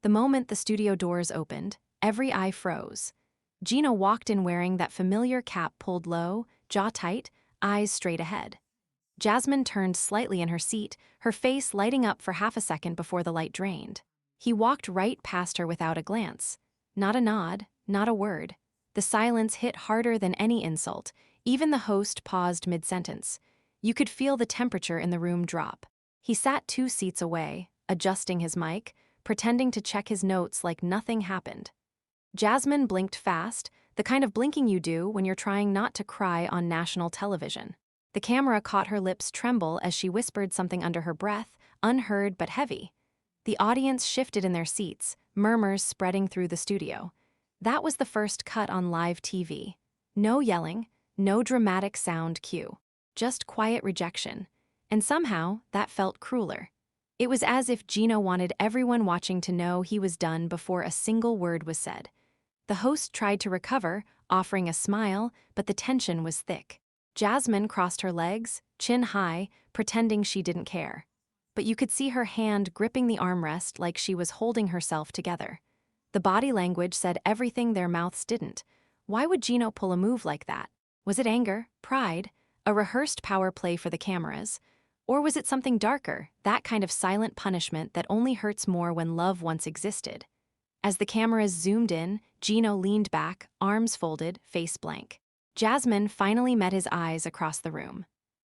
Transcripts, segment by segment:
The moment the studio doors opened, every eye froze. Gino walked in wearing that familiar cap pulled low, jaw tight, eyes straight ahead. Jasmine turned slightly in her seat, her face lighting up for half a second before the light drained. He walked right past her without a glance. Not a nod, not a word. The silence hit harder than any insult. Even the host paused mid-sentence. You could feel the temperature in the room drop. He sat 2 seats away, adjusting his mic, pretending to check his notes like nothing happened. Jasmine blinked fast, the kind of blinking you do when you're trying not to cry on national television. The camera caught her lips tremble as she whispered something under her breath, unheard but heavy. The audience shifted in their seats, murmurs spreading through the studio. That was the first cut on live TV. No yelling, no dramatic sound cue. Just quiet rejection. And somehow, that felt crueler. It was as if Gino wanted everyone watching to know he was done before a single word was said. The host tried to recover, offering a smile, but the tension was thick. Jasmine crossed her legs, chin high, pretending she didn't care. But you could see her hand gripping the armrest like she was holding herself together. The body language said everything their mouths didn't. Why would Gino pull a move like that? Was it anger, pride, a rehearsed power play for the cameras? Or was it something darker, that kind of silent punishment that only hurts more when love once existed? As the cameras zoomed in, Gino leaned back, arms folded, face blank. Jasmine finally met his eyes across the room.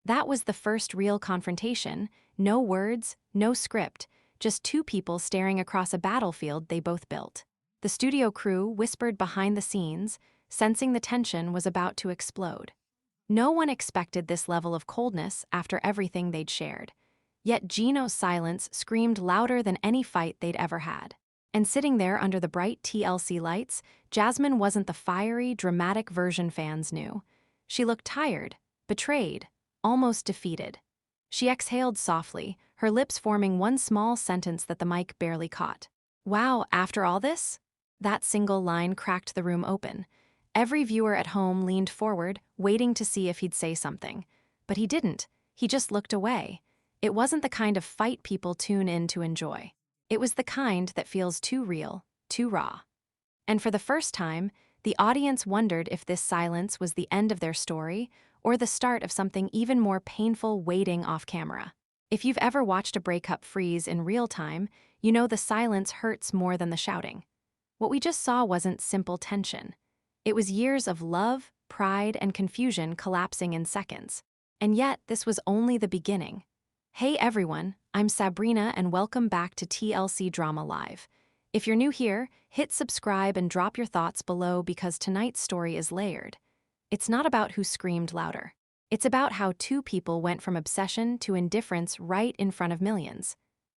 That was the first real confrontation. No words, no script, just 2 people staring across a battlefield they both built. The studio crew whispered behind the scenes, sensing the tension was about to explode. No one expected this level of coldness after everything they'd shared. Yet Gino's silence screamed louder than any fight they'd ever had. And sitting there under the bright TLC lights, Jasmine wasn't the fiery, dramatic version fans knew. She looked tired, betrayed, almost defeated. She exhaled softly, her lips forming one small sentence that the mic barely caught. "Wow, after all this?" That single line cracked the room open. Every viewer at home leaned forward, waiting to see if he'd say something. But he didn't. He just looked away. It wasn't the kind of fight people tune in to enjoy. It was the kind that feels too real, too raw. And for the first time, the audience wondered if this silence was the end of their story or the start of something even more painful waiting off camera. If you've ever watched a breakup freeze in real time, you know the silence hurts more than the shouting. What we just saw wasn't simple tension. It was years of love, pride, and confusion collapsing in seconds. And yet, this was only the beginning. Hey everyone, I'm Sabrina and welcome back to TLC Drama Live. If you're new here, hit subscribe and drop your thoughts below because tonight's story is layered. It's not about who screamed louder. It's about how 2 people went from obsession to indifference right in front of millions.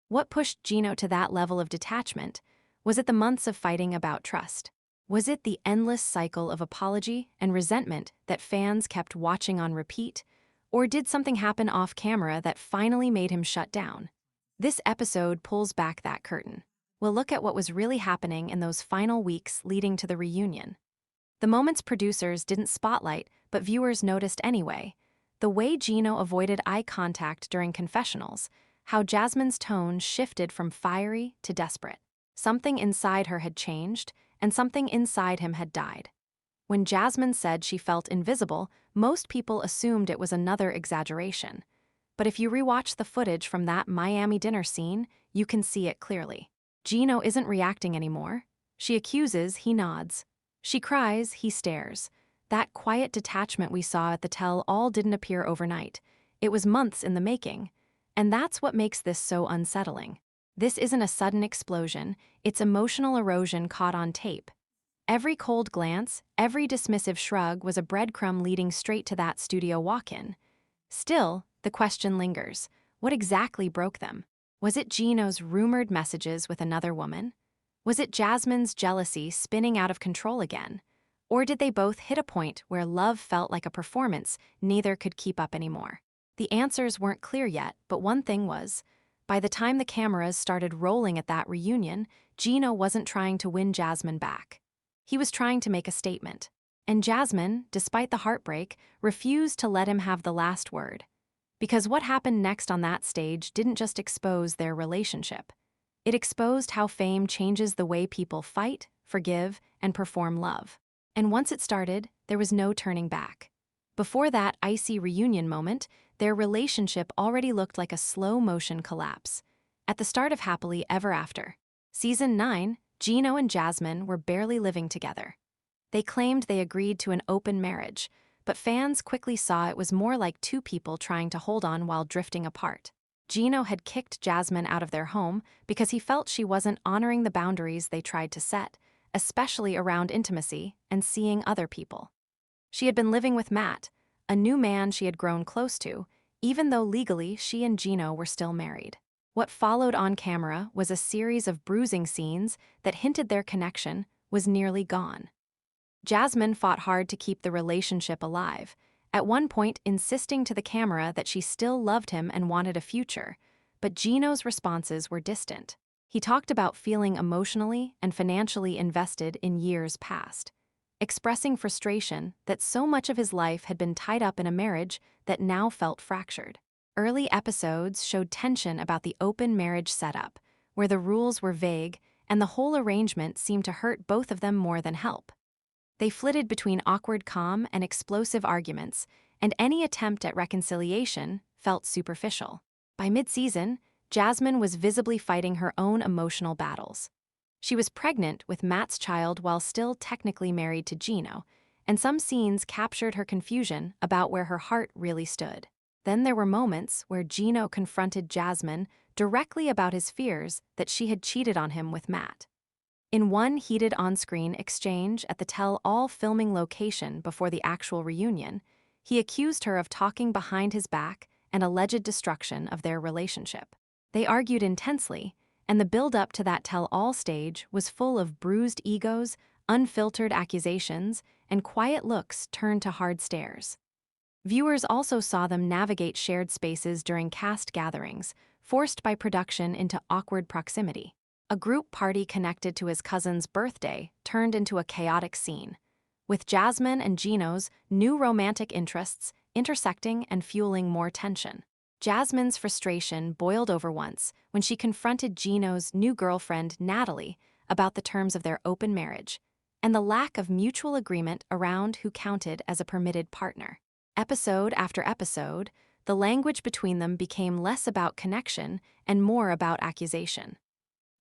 What pushed Gino to that level of detachment? Was it the months of fighting about trust? Was it the endless cycle of apology and resentment that fans kept watching on repeat? Or did something happen off camera that finally made him shut down? This episode pulls back that curtain. We'll look at what was really happening in those final weeks leading to the reunion. The moments producers didn't spotlight, but viewers noticed anyway. The way Gino avoided eye contact during confessionals, how Jasmine's tone shifted from fiery to desperate. Something inside her had changed, and something inside him had died. When Jasmine said she felt invisible, most people assumed it was another exaggeration. But if you rewatch the footage from that Miami dinner scene, you can see it clearly. Gino isn't reacting anymore. She accuses, he nods. She cries, he stares. That quiet detachment we saw at the tell-all didn't appear overnight. It was months in the making. And that's what makes this so unsettling. This isn't a sudden explosion, it's emotional erosion caught on tape. Every cold glance, every dismissive shrug was a breadcrumb leading straight to that studio walk-in. Still, the question lingers. What exactly broke them? Was it Gino's rumored messages with another woman? Was it Jasmine's jealousy spinning out of control again? Or did they both hit a point where love felt like a performance neither could keep up anymore? The answers weren't clear yet, but one thing was, by the time the cameras started rolling at that reunion, Gino wasn't trying to win Jasmine back. He was trying to make a statement. And Jasmine, despite the heartbreak, refused to let him have the last word. Because what happened next on that stage didn't just expose their relationship. It exposed how fame changes the way people fight, forgive, and perform love. And once it started, there was no turning back. Before that icy reunion moment, their relationship already looked like a slow-motion collapse. At the start of Happily Ever After, Season 9, Gino and Jasmine were barely living together. They claimed they agreed to an open marriage, but fans quickly saw it was more like two people trying to hold on while drifting apart. Gino had kicked Jasmine out of their home because he felt she wasn't honoring the boundaries they tried to set, especially around intimacy and seeing other people. She had been living with Matt, a new man she had grown close to, even though legally she and Gino were still married. What followed on camera was a series of bruising scenes that hinted their connection was nearly gone. Jasmine fought hard to keep the relationship alive, at one point insisting to the camera that she still loved him and wanted a future, but Gino's responses were distant. He talked about feeling emotionally and financially invested in years past, expressing frustration that so much of his life had been tied up in a marriage that now felt fractured. Early episodes showed tension about the open marriage setup, where the rules were vague and the whole arrangement seemed to hurt both of them more than help. They flitted between awkward calm and explosive arguments, and any attempt at reconciliation felt superficial. By mid-season, Jasmine was visibly fighting her own emotional battles. She was pregnant with Matt's child while still technically married to Gino, and some scenes captured her confusion about where her heart really stood. Then there were moments where Gino confronted Jasmine directly about his fears that she had cheated on him with Matt. In one heated on-screen exchange at the tell-all filming location before the actual reunion, he accused her of talking behind his back and alleged destruction of their relationship. They argued intensely, and the build-up to that tell-all stage was full of bruised egos, unfiltered accusations, and quiet looks turned to hard stares. Viewers also saw them navigate shared spaces during cast gatherings, forced by production into awkward proximity. A group party connected to his cousin's birthday turned into a chaotic scene, with Jasmine and Gino's new romantic interests intersecting and fueling more tension. Jasmine's frustration boiled over once when she confronted Gino's new girlfriend, Natalie, about the terms of their open marriage and the lack of mutual agreement around who counted as a permitted partner. Episode after episode, the language between them became less about connection and more about accusation.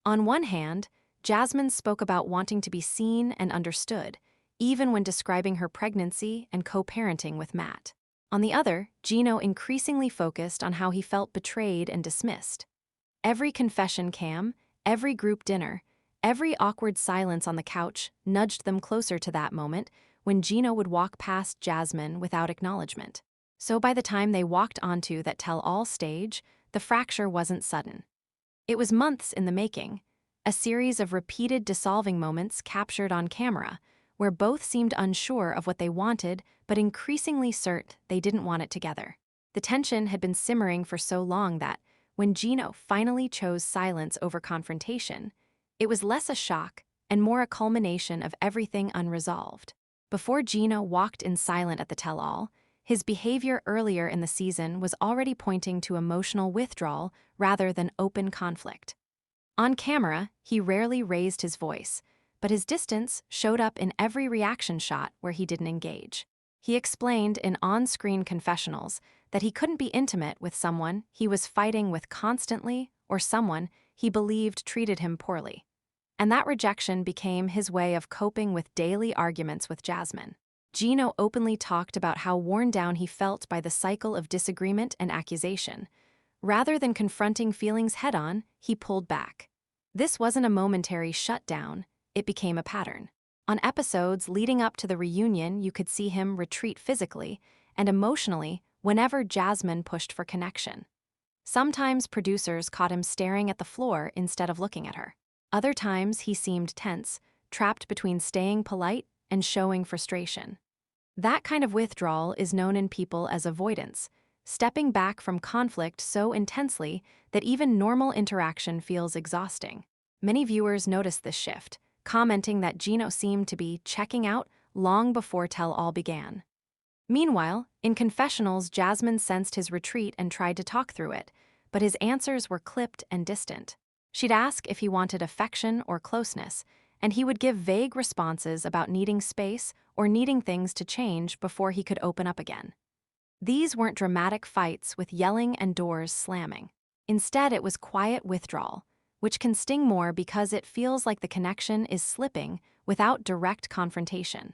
On one hand, Jasmine spoke about wanting to be seen and understood, even when describing her pregnancy and co-parenting with Matt. On the other, Gino increasingly focused on how he felt betrayed and dismissed. Every confession cam, every group dinner, every awkward silence on the couch nudged them closer to that moment when Gino would walk past Jasmine without acknowledgement. So by the time they walked onto that tell-all stage, the fracture wasn't sudden. It was months in the making, a series of repeated dissolving moments captured on camera, where both seemed unsure of what they wanted but increasingly certain they didn't want it together. The tension had been simmering for so long that, when Gino finally chose silence over confrontation, it was less a shock and more a culmination of everything unresolved. Before Gino walked in silent at the tell-all, his behavior earlier in the season was already pointing to emotional withdrawal rather than open conflict. On camera, he rarely raised his voice, but his distance showed up in every reaction shot where he didn't engage. He explained in on-screen confessionals that he couldn't be intimate with someone he was fighting with constantly or someone he believed treated him poorly. And that rejection became his way of coping with daily arguments with Jasmine. Gino openly talked about how worn down he felt by the cycle of disagreement and accusation. Rather than confronting feelings head-on, he pulled back. This wasn't a momentary shutdown, it became a pattern. On episodes leading up to the reunion, you could see him retreat physically and emotionally whenever Jasmine pushed for connection. Sometimes producers caught him staring at the floor instead of looking at her. Other times he seemed tense, trapped between staying polite and showing frustration. That kind of withdrawal is known in people as avoidance, stepping back from conflict so intensely that even normal interaction feels exhausting. Many viewers noticed this shift, commenting that Gino seemed to be checking out long before tell-all began. Meanwhile, in confessionals, Jasmine sensed his retreat and tried to talk through it, but his answers were clipped and distant. She'd ask if he wanted affection or closeness, and he would give vague responses about needing space or needing things to change before he could open up again. These weren't dramatic fights with yelling and doors slamming. Instead, it was quiet withdrawal, which can sting more because it feels like the connection is slipping without direct confrontation.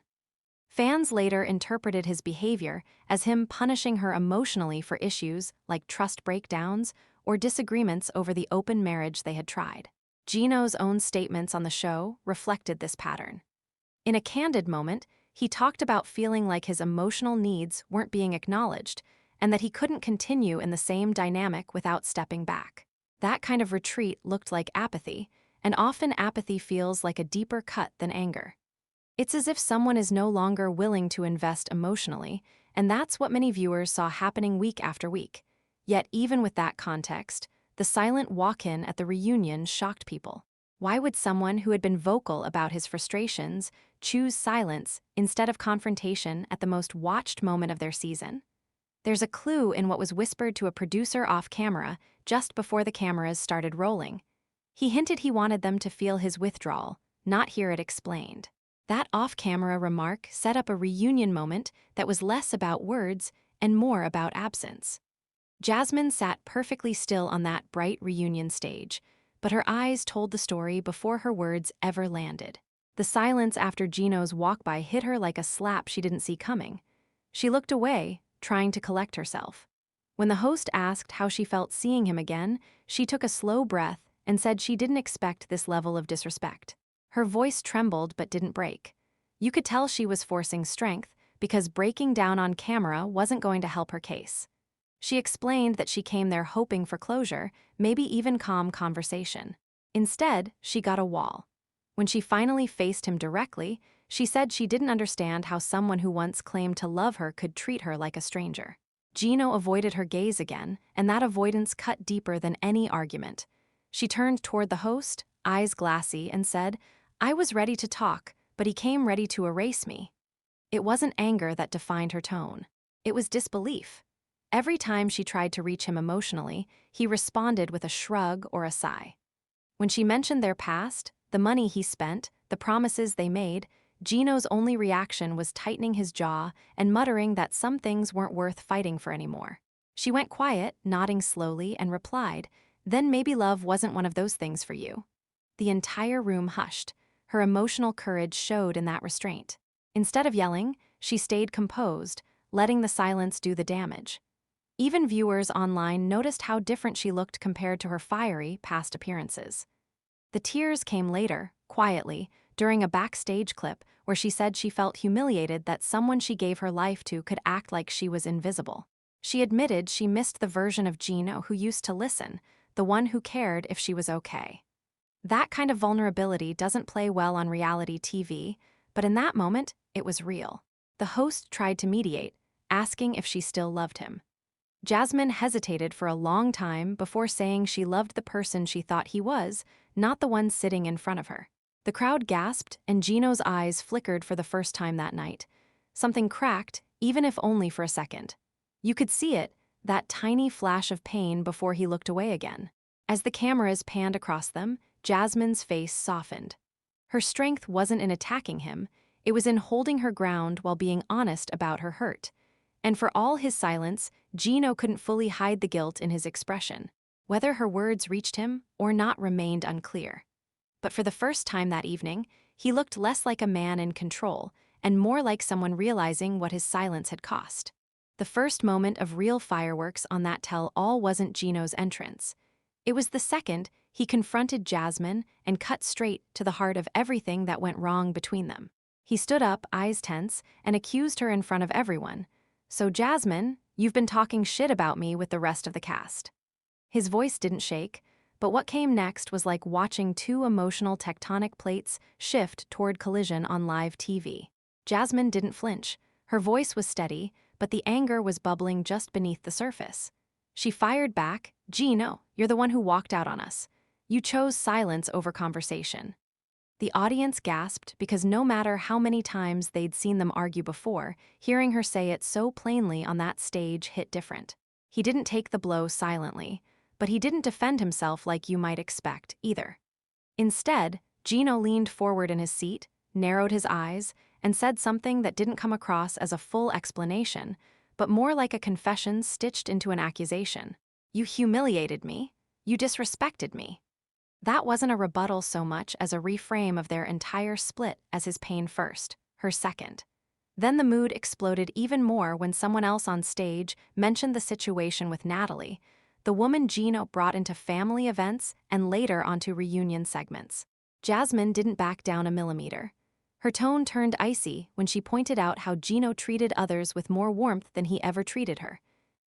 Fans later interpreted his behavior as him punishing her emotionally for issues like trust breakdowns or disagreements over the open marriage they had tried. Gino's own statements on the show reflected this pattern. In a candid moment, he talked about feeling like his emotional needs weren't being acknowledged and that he couldn't continue in the same dynamic without stepping back. That kind of retreat looked like apathy, and often apathy feels like a deeper cut than anger. It's as if someone is no longer willing to invest emotionally, and that's what many viewers saw happening week after week. Yet even with that context, the silent walk-in at the reunion shocked people. Why would someone who had been vocal about his frustrations choose silence instead of confrontation at the most watched moment of their season? There's a clue in what was whispered to a producer off camera just before the cameras started rolling. He hinted he wanted them to feel his withdrawal, not hear it explained. That off-camera remark set up a reunion moment that was less about words and more about absence. Jasmine sat perfectly still on that bright reunion stage, but her eyes told the story before her words ever landed. The silence after Gino's walk-by hit her like a slap she didn't see coming. She looked away, trying to collect herself. When the host asked how she felt seeing him again, she took a slow breath and said she didn't expect this level of disrespect. Her voice trembled but didn't break. You could tell she was forcing strength because breaking down on camera wasn't going to help her case. She explained that she came there hoping for closure, maybe even calm conversation. Instead, she got a wall. When she finally faced him directly, she said she didn't understand how someone who once claimed to love her could treat her like a stranger. Gino avoided her gaze again, and that avoidance cut deeper than any argument. She turned toward the host, eyes glassy, and said, "I was ready to talk, but he came ready to erase me." It wasn't anger that defined her tone. It was disbelief. Every time she tried to reach him emotionally, he responded with a shrug or a sigh. When she mentioned their past, the money he spent, the promises they made, Gino's only reaction was tightening his jaw and muttering that some things weren't worth fighting for anymore. She went quiet, nodding slowly, and replied, "Then maybe love wasn't one of those things for you." The entire room hushed. Her emotional courage showed in that restraint. Instead of yelling, she stayed composed, letting the silence do the damage. Even viewers online noticed how different she looked compared to her fiery past appearances. The tears came later, quietly, during a backstage clip where she said she felt humiliated that someone she gave her life to could act like she was invisible. She admitted she missed the version of Gino who used to listen, the one who cared if she was okay. That kind of vulnerability doesn't play well on reality TV, but in that moment, it was real. The host tried to mediate, asking if she still loved him. Jasmine hesitated for a long time before saying she loved the person she thought he was, not the one sitting in front of her. The crowd gasped, and Gino's eyes flickered for the first time that night. Something cracked, even if only for a second. You could see it, that tiny flash of pain before he looked away again. As the cameras panned across them, Jasmine's face softened. Her strength wasn't in attacking him, it was in holding her ground while being honest about her hurt. And for all his silence, Gino couldn't fully hide the guilt in his expression. Whether her words reached him or not remained unclear. But for the first time that evening, he looked less like a man in control and more like someone realizing what his silence had cost. The first moment of real fireworks on that tell-all wasn't Gino's entrance. It was the second he confronted Jasmine and cut straight to the heart of everything that went wrong between them. He stood up, eyes tense, and accused her in front of everyone. "So Jasmine, you've been talking shit about me with the rest of the cast." His voice didn't shake, but what came next was like watching two emotional tectonic plates shift toward collision on live TV. Jasmine didn't flinch. Her voice was steady, but the anger was bubbling just beneath the surface. She fired back, "Gino, you're the one who walked out on us. You chose silence over conversation." The audience gasped because no matter how many times they'd seen them argue before, hearing her say it so plainly on that stage hit different. He didn't take the blow silently, but he didn't defend himself like you might expect, either. Instead, Gino leaned forward in his seat, narrowed his eyes, and said something that didn't come across as a full explanation, but more like a confession stitched into an accusation. You humiliated me. You disrespected me. That wasn't a rebuttal so much as a reframe of their entire split as his pain first, her second. Then the mood exploded even more when someone else on stage mentioned the situation with Natalie, the woman Gino brought into family events and later onto reunion segments. Jasmine didn't back down a millimeter. Her tone turned icy when she pointed out how Gino treated others with more warmth than he ever treated her.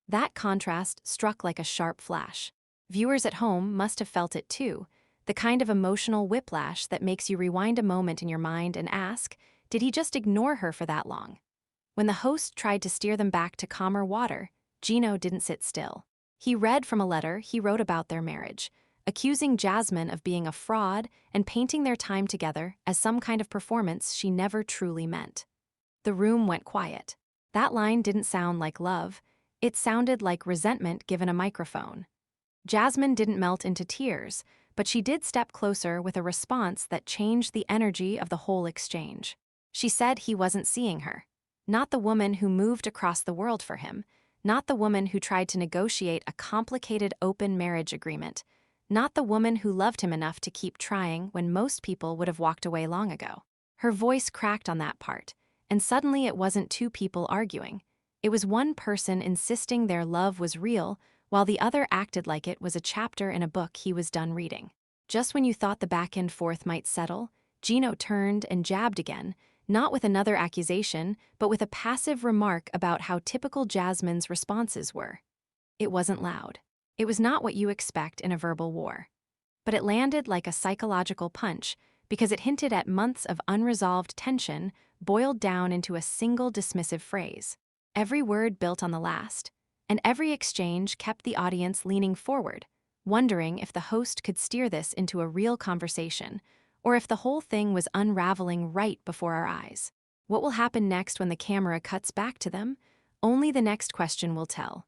That contrast struck like a sharp flash. Viewers at home must have felt it too, the kind of emotional whiplash that makes you rewind a moment in your mind and ask, did he just ignore her for that long? When the host tried to steer them back to calmer water, Gino didn't sit still. He read from a letter he wrote about their marriage, accusing Jasmine of being a fraud and painting their time together as some kind of performance she never truly meant. The room went quiet. That line didn't sound like love. It sounded like resentment given a microphone. Jasmine didn't melt into tears, but she did step closer with a response that changed the energy of the whole exchange. She said he wasn't seeing her. Not the woman who moved across the world for him, not the woman who tried to negotiate a complicated open marriage agreement, not the woman who loved him enough to keep trying when most people would have walked away long ago. Her voice cracked on that part, and suddenly it wasn't two people arguing. It was one person insisting their love was real, while the other acted like it was a chapter in a book he was done reading. Just when you thought the back-and-forth might settle, Gino turned and jabbed again, not with another accusation, but with a passive remark about how typical Jasmine's responses were. It wasn't loud. It was not what you expect in a verbal war. But it landed like a psychological punch because it hinted at months of unresolved tension boiled down into a single dismissive phrase. Every word built on the last, and every exchange kept the audience leaning forward, wondering if the host could steer this into a real conversation, or if the whole thing was unraveling right before our eyes. What will happen next when the camera cuts back to them? Only the next question will tell.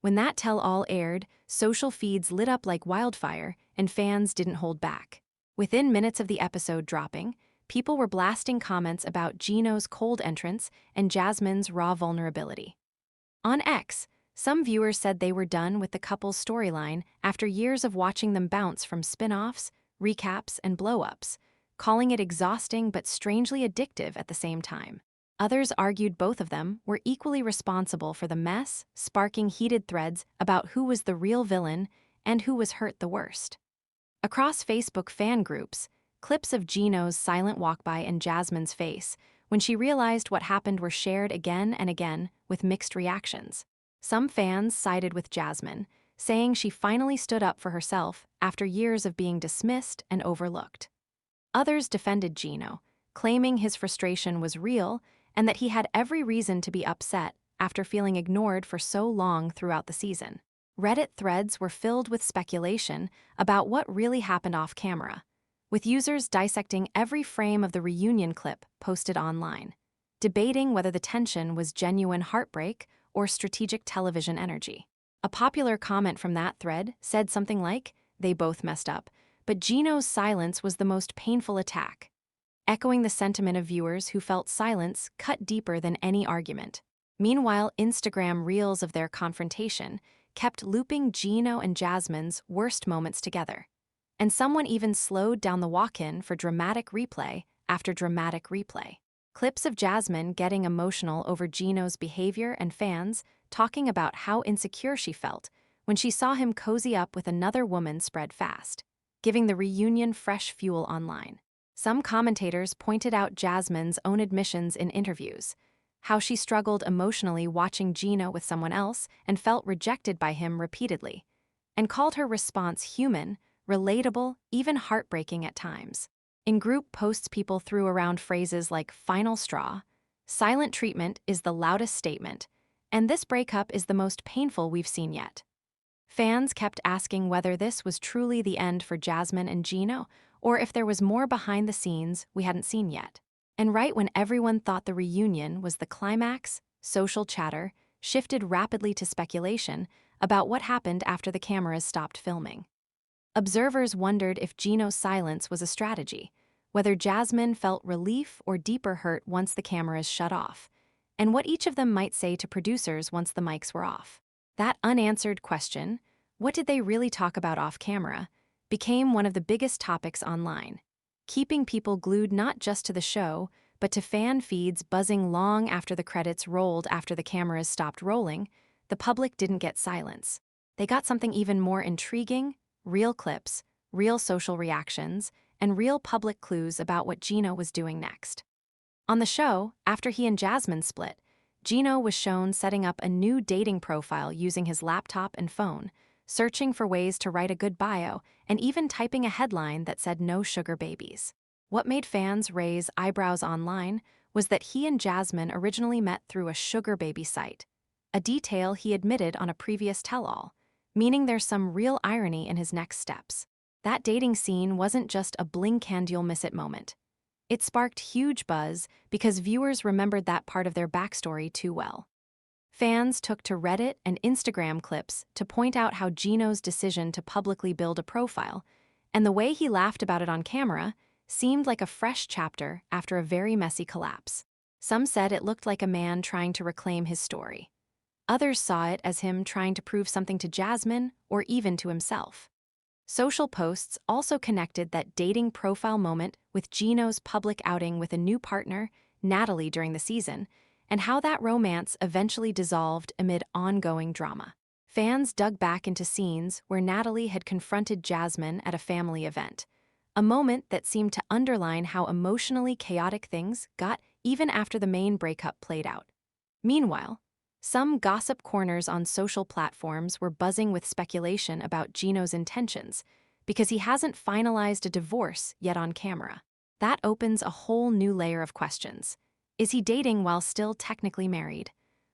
When that tell-all aired, social feeds lit up like wildfire, and fans didn't hold back. Within minutes of the episode dropping, people were blasting comments about Gino's cold entrance and Jasmine's raw vulnerability. On X, some viewers said they were done with the couple's storyline after years of watching them bounce from spin-offs, recaps, and blow-ups, calling it exhausting but strangely addictive at the same time. Others argued both of them were equally responsible for the mess, sparking heated threads about who was the real villain and who was hurt the worst. Across Facebook fan groups, clips of Gino's silent walk-by and Jasmine's face when she realized what happened were shared again and again with mixed reactions. Some fans sided with Jasmine, saying she finally stood up for herself after years of being dismissed and overlooked. Others defended Gino, claiming his frustration was real and that he had every reason to be upset after feeling ignored for so long throughout the season. Reddit threads were filled with speculation about what really happened off camera, with users dissecting every frame of the reunion clip posted online, debating whether the tension was genuine heartbreak or strategic television energy. A popular comment from that thread said something like, "They both messed up, but Gino's silence was the most painful attack," echoing the sentiment of viewers who felt silence cut deeper than any argument. Meanwhile, Instagram reels of their confrontation kept looping Gino and Jasmine's worst moments together, and someone even slowed down the walk-in for dramatic replay after dramatic replay. Clips of Jasmine getting emotional over Gino's behavior and fans talking about how insecure she felt when she saw him cozy up with another woman spread fast, giving the reunion fresh fuel online. Some commentators pointed out Jasmine's own admissions in interviews, how she struggled emotionally watching Gino with someone else and felt rejected by him repeatedly, and called her response human, relatable, even heartbreaking at times. In group posts, people threw around phrases like final straw, silent treatment is the loudest statement, and this breakup is the most painful we've seen yet. Fans kept asking whether this was truly the end for Jasmine and Gino, or if there was more behind the scenes we hadn't seen yet. And right when everyone thought the reunion was the climax, social chatter shifted rapidly to speculation about what happened after the cameras stopped filming. Observers wondered if Gino's silence was a strategy, whether Jasmine felt relief or deeper hurt once the cameras shut off, and what each of them might say to producers once the mics were off. That unanswered question, what did they really talk about off-camera, became one of the biggest topics online, keeping people glued not just to the show, but to fan feeds buzzing long after the credits rolled. After the cameras stopped rolling, the public didn't get silence. They got something even more intriguing: real clips, real social reactions, and real public clues about what Gino was doing next. On the show, after he and Jasmine split, Gino was shown setting up a new dating profile using his laptop and phone, searching for ways to write a good bio, and even typing a headline that said "No sugar babies." What made fans raise eyebrows online was that he and Jasmine originally met through a sugar baby site, a detail he admitted on a previous tell-all, meaning there's some real irony in his next steps. That dating scene wasn't just a blink-and-you'll-miss-it moment. It sparked huge buzz because viewers remembered that part of their backstory too well. Fans took to Reddit and Instagram clips to point out how Gino's decision to publicly build a profile, and the way he laughed about it on camera, seemed like a fresh chapter after a very messy collapse. Some said it looked like a man trying to reclaim his story. Others saw it as him trying to prove something to Jasmine or even to himself. Social posts also connected that dating profile moment with Gino's public outing with a new partner, Natalie, during the season, and how that romance eventually dissolved amid ongoing drama. Fans dug back into scenes where Natalie had confronted Jasmine at a family event, a moment that seemed to underline how emotionally chaotic things got even after the main breakup played out. Meanwhile, some gossip corners on social platforms were buzzing with speculation about Gino's intentions because he hasn't finalized a divorce yet on camera. That opens a whole new layer of questions. Is he dating while still technically married?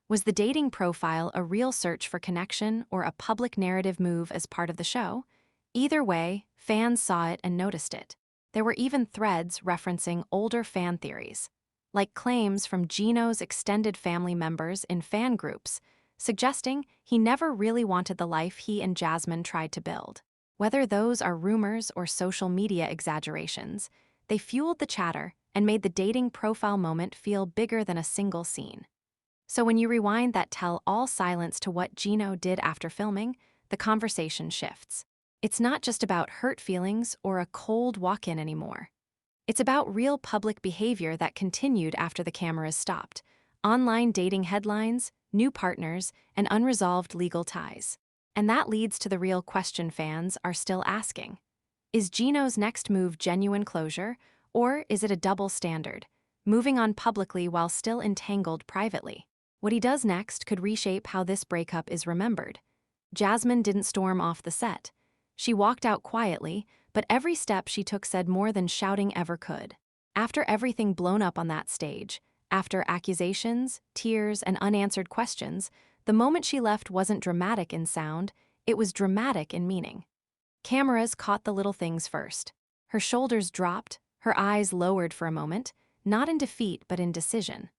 Was the dating profile a real search for connection or a public narrative move as part of the show? Either way, fans saw it and noticed it. There were even threads referencing older fan theories, like claims from Gino's extended family members in fan groups, suggesting he never really wanted the life he and Jasmine tried to build. Whether those are rumors or social media exaggerations, they fueled the chatter and made the dating profile moment feel bigger than a single scene. So when you rewind that tell-all silence to what Gino did after filming, the conversation shifts. It's not just about hurt feelings or a cold walk-in anymore. It's about real public behavior that continued after the cameras stopped: online dating headlines, new partners, and unresolved legal ties. And that leads to the real question fans are still asking. Is Gino's next move genuine closure, or is it a double standard, moving on publicly while still entangled privately? What he does next could reshape how this breakup is remembered. Jasmine didn't storm off the set. She walked out quietly, but every step she took said more than shouting ever could. After everything blown up on that stage, after accusations, tears, and unanswered questions, the moment she left wasn't dramatic in sound, it was dramatic in meaning. Cameras caught the little things first. Her shoulders dropped, her eyes lowered for a moment, not in defeat but in decision.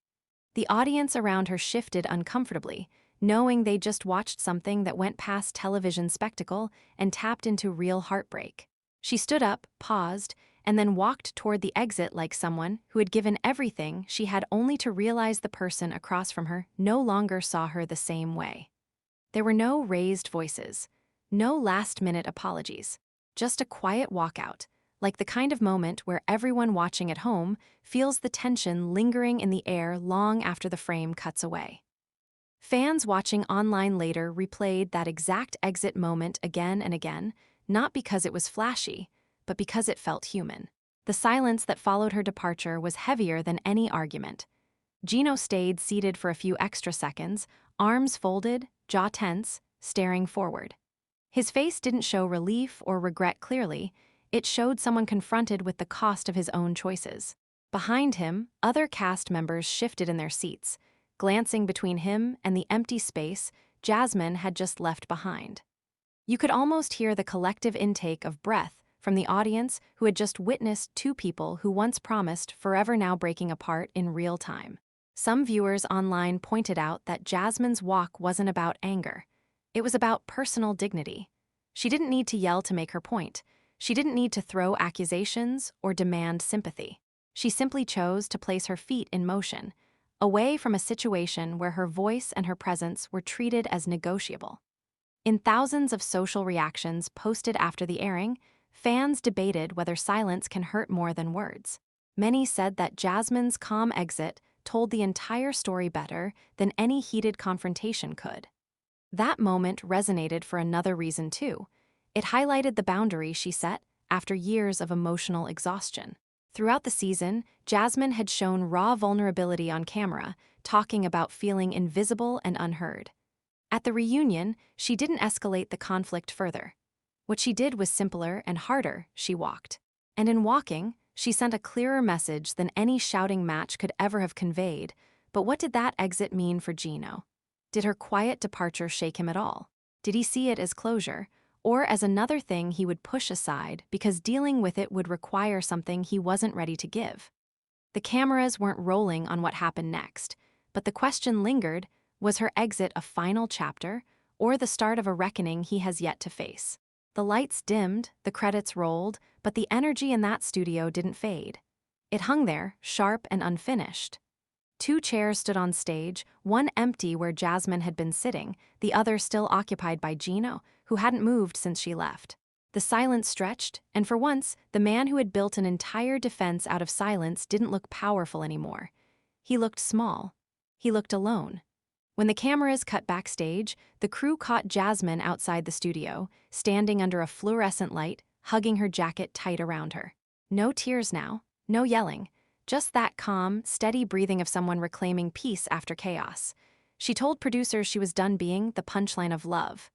The audience around her shifted uncomfortably, knowing they just watched something that went past television spectacle and tapped into real heartbreak. She stood up, paused, and then walked toward the exit like someone who had given everything she had only to realize the person across from her no longer saw her the same way. There were no raised voices, no last-minute apologies, just a quiet walkout, like the kind of moment where everyone watching at home feels the tension lingering in the air long after the frame cuts away. Fans watching online later replayed that exact exit moment again and again, not because it was flashy, but because it felt human. The silence that followed her departure was heavier than any argument. Gino stayed seated for a few extra seconds, arms folded, jaw tense, staring forward. His face didn't show relief or regret clearly, it showed someone confronted with the cost of his own choices. Behind him, other cast members shifted in their seats, glancing between him and the empty space Jasmine had just left behind. You could almost hear the collective intake of breath from the audience who had just witnessed two people who once promised forever now breaking apart in real time. Some viewers online pointed out that Jasmine's walk wasn't about anger. It was about personal dignity. She didn't need to yell to make her point. She didn't need to throw accusations or demand sympathy. She simply chose to place her feet in motion, away from a situation where her voice and her presence were treated as negotiable. In thousands of social reactions posted after the airing, fans debated whether silence can hurt more than words. Many said that Jasmine's calm exit told the entire story better than any heated confrontation could. That moment resonated for another reason too. It highlighted the boundary she set after years of emotional exhaustion. Throughout the season, Jasmine had shown raw vulnerability on camera, talking about feeling invisible and unheard. At the reunion, she didn't escalate the conflict further. What she did was simpler and harder. She walked. And in walking, she sent a clearer message than any shouting match could ever have conveyed. But what did that exit mean for Gino? Did her quiet departure shake him at all? Did he see it as closure, or as another thing he would push aside because dealing with it would require something he wasn't ready to give? The cameras weren't rolling on what happened next, but the question lingered: was her exit a final chapter, or the start of a reckoning he has yet to face? The lights dimmed, the credits rolled, but the energy in that studio didn't fade. It hung there, sharp and unfinished. Two chairs stood on stage, one empty where Jasmine had been sitting, the other still occupied by Gino, who hadn't moved since she left. The silence stretched, and for once, the man who had built an entire defense out of silence didn't look powerful anymore. He looked small. He looked alone. When the cameras cut backstage, the crew caught Jasmine outside the studio, standing under a fluorescent light, hugging her jacket tight around her. No tears now, no yelling. Just that calm, steady breathing of someone reclaiming peace after chaos. She told producers she was done being the punchline of love.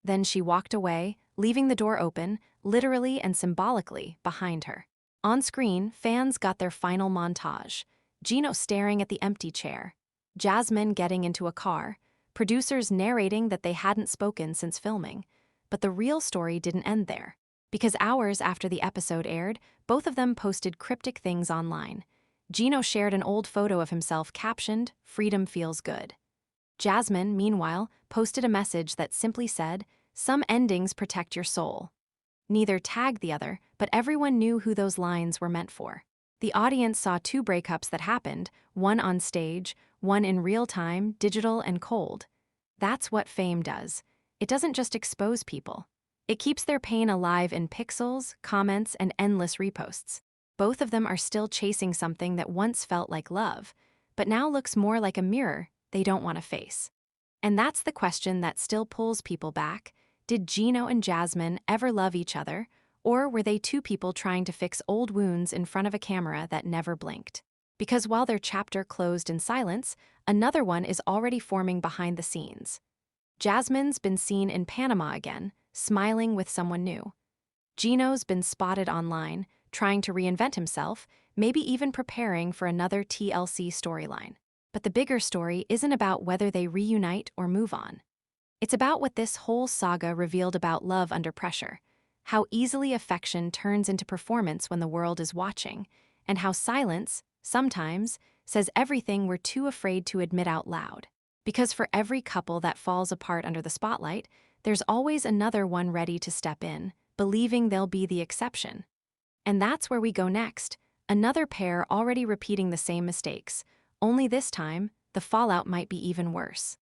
Then she walked away, leaving the door open, literally and symbolically, behind her. On screen, fans got their final montage. Gino staring at the empty chair. Jasmine getting into a car. Producers narrating that they hadn't spoken since filming. But the real story didn't end there. Because hours after the episode aired, both of them posted cryptic things online. Gino shared an old photo of himself captioned, "Freedom feels good." Jasmine, meanwhile, posted a message that simply said, "Some endings protect your soul." Neither tagged the other, but everyone knew who those lines were meant for. The audience saw two breakups that happened, one on stage, one in real time, digital and cold. That's what fame does. It doesn't just expose people. It keeps their pain alive in pixels, comments, and endless reposts. Both of them are still chasing something that once felt like love, but now looks more like a mirror they don't want to face. And that's the question that still pulls people back. Did Gino and Jasmine ever love each other, or were they two people trying to fix old wounds in front of a camera that never blinked? Because while their chapter closed in silence, another one is already forming behind the scenes. Jasmine's been seen in Panama again, smiling with someone new. Gino's been spotted online, trying to reinvent himself, maybe even preparing for another TLC storyline. But the bigger story isn't about whether they reunite or move on. It's about what this whole saga revealed about love under pressure, how easily affection turns into performance when the world is watching, and how silence, sometimes, says everything we're too afraid to admit out loud. Because for every couple that falls apart under the spotlight, there's always another one ready to step in, believing they'll be the exception. And that's where we go next, another pair already repeating the same mistakes, only this time, the fallout might be even worse.